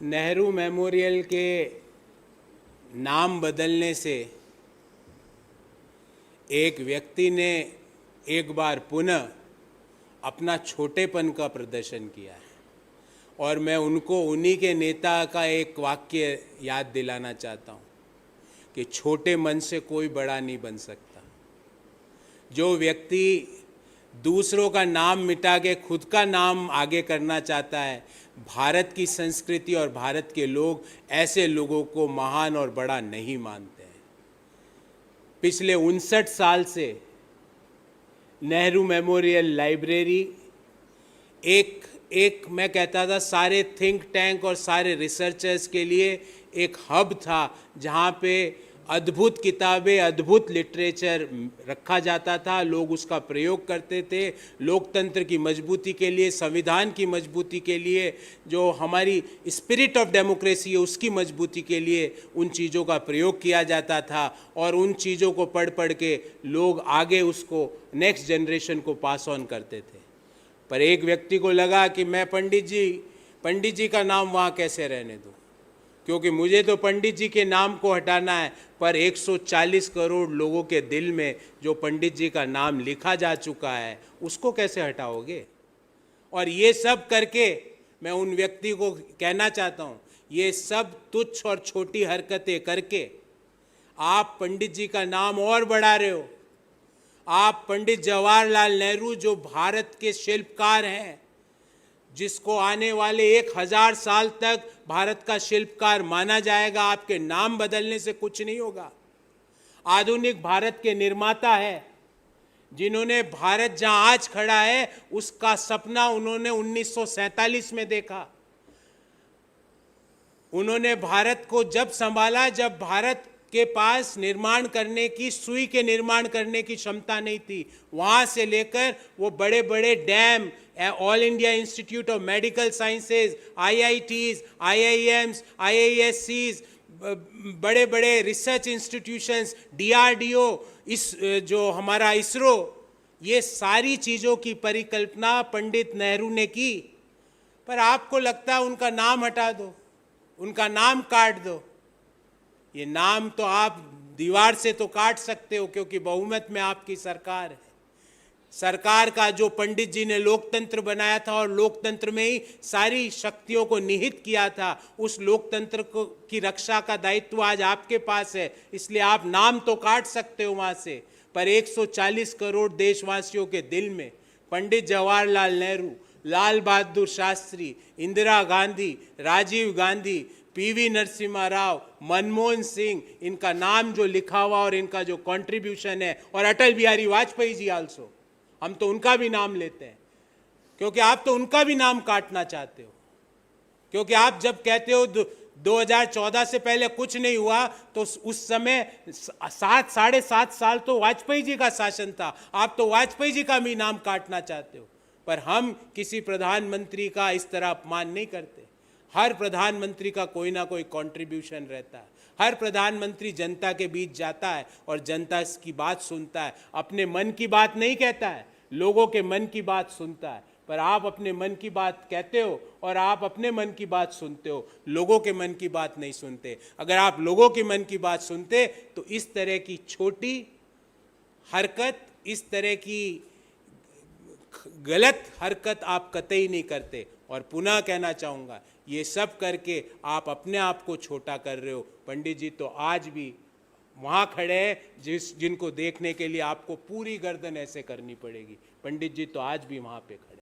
Nehru memorial के नाम बदलने से एक व्यक्ति ने एक बार पुनः अपना छोटेपन का प्रदर्शन किया है और मैं उनको उन्हीं के नेता का एक वाक्य याद दिलाना चाहता हूँ कि छोटे मन से कोई बड़ा नहीं बन सकता। जो व्यक्ति दूसरों का नाम मिटा के खुद का नाम आगे करना चाहता है, भारत की संस्कृति और भारत के लोग ऐसे लोगों को महान और बड़ा नहीं मानते हैं। पिछले 59 साल से नेहरू मेमोरियल लाइब्रेरी एक मैं कहता था सारे थिंक टैंक और सारे रिसर्चर्स के लिए एक हब था, जहाँ पे अद्भुत किताबें, अद्भुत लिटरेचर रखा जाता था। लोग उसका प्रयोग करते थे लोकतंत्र की मजबूती के लिए, संविधान की मजबूती के लिए, जो हमारी स्पिरिट ऑफ डेमोक्रेसी है उसकी मजबूती के लिए उन चीज़ों का प्रयोग किया जाता था और उन चीज़ों को पढ़ पढ़ के लोग आगे उसको नेक्स्ट जनरेशन को पास ऑन करते थे। पर एक व्यक्ति को लगा कि मैं पंडित जी का नाम वहाँ कैसे रहने दूँ, क्योंकि मुझे तो पंडित जी के नाम को हटाना है, पर 140 करोड़ लोगों के दिल में जो पंडित जी का नाम लिखा जा चुका है उसको कैसे हटाओगे। और ये सब करके मैं उन व्यक्ति को कहना चाहता हूँ, ये सब तुच्छ और छोटी हरकतें करके आप पंडित जी का नाम और बढ़ा रहे हो। आप पंडित जवाहरलाल नेहरू जो भारत के शिल्पकार हैं, जिसको आने वाले 1000 साल तक भारत का शिल्पकार माना जाएगा, आपके नाम बदलने से कुछ नहीं होगा। आधुनिक भारत के निर्माता है, जिन्होंने भारत जहां आज खड़ा है उसका सपना उन्होंने 1947 में देखा। उन्होंने भारत को जब संभाला जब भारत के पास निर्माण करने की, सुई के निर्माण करने की क्षमता नहीं थी। वहाँ से लेकर वो बड़े बड़े dam, all India institute of medical sciences, IITs, IIMs, IISCs, बड़े बड़े रिसर्च इंस्टीट्यूशंस, DRDO, इस जो हमारा इसरो, ये सारी चीज़ों की परिकल्पना पंडित नेहरू ने की। पर आपको लगता है उनका नाम हटा दो, उनका नाम काट दो। ये नाम तो आप दीवार से तो काट सकते हो, क्योंकि बहुमत में आपकी सरकार है। सरकार का जो पंडित जी ने लोकतंत्र बनाया था और लोकतंत्र में ही सारी शक्तियों को निहित किया था, उस लोकतंत्र को की रक्षा का दायित्व आज आपके पास है। इसलिए आप नाम तो काट सकते हो वहाँ से, पर 140 करोड़ देशवासियों के दिल में पंडित जवाहरलाल नेहरू, लाल बहादुर शास्त्री, इंदिरा गांधी, राजीव गांधी, PV नरसिम्हा राव, मनमोहन सिंह, इनका नाम जो लिखा हुआ और इनका जो कंट्रीब्यूशन है, और अटल बिहारी वाजपेयी जी आल्सो, हम तो उनका भी नाम लेते हैं, क्योंकि आप तो उनका भी नाम काटना चाहते हो। क्योंकि आप जब कहते हो 2014 से पहले कुछ नहीं हुआ, तो उस समय 7.5 साल तो वाजपेयी जी का शासन था। आप तो वाजपेयी जी का भी नाम काटना चाहते हो। पर हम किसी प्रधानमंत्री का इस तरह अपमान नहीं करते। हर प्रधानमंत्री का कोई ना कोई कंट्रीब्यूशन रहता है। हर प्रधानमंत्री जनता के बीच जाता है और जनता की बात सुनता है, अपने मन की बात नहीं कहता है, लोगों के मन की बात सुनता है। पर आप अपने मन की बात कहते हो और आप अपने मन की बात सुनते हो, लोगों के मन की बात नहीं सुनते। अगर आप लोगों के मन की बात सुनते तो इस तरह की छोटी हरकत, इस तरह की गलत हरकत आप कतई नहीं करते। और पुनः कहना चाहूँगा, ये सब करके आप अपने आप को छोटा कर रहे हो। पंडित जी तो आज भी वहाँ खड़े हैं जिनको देखने के लिए आपको पूरी गर्दन ऐसे करनी पड़ेगी। पंडित जी तो आज भी वहाँ पे खड़े।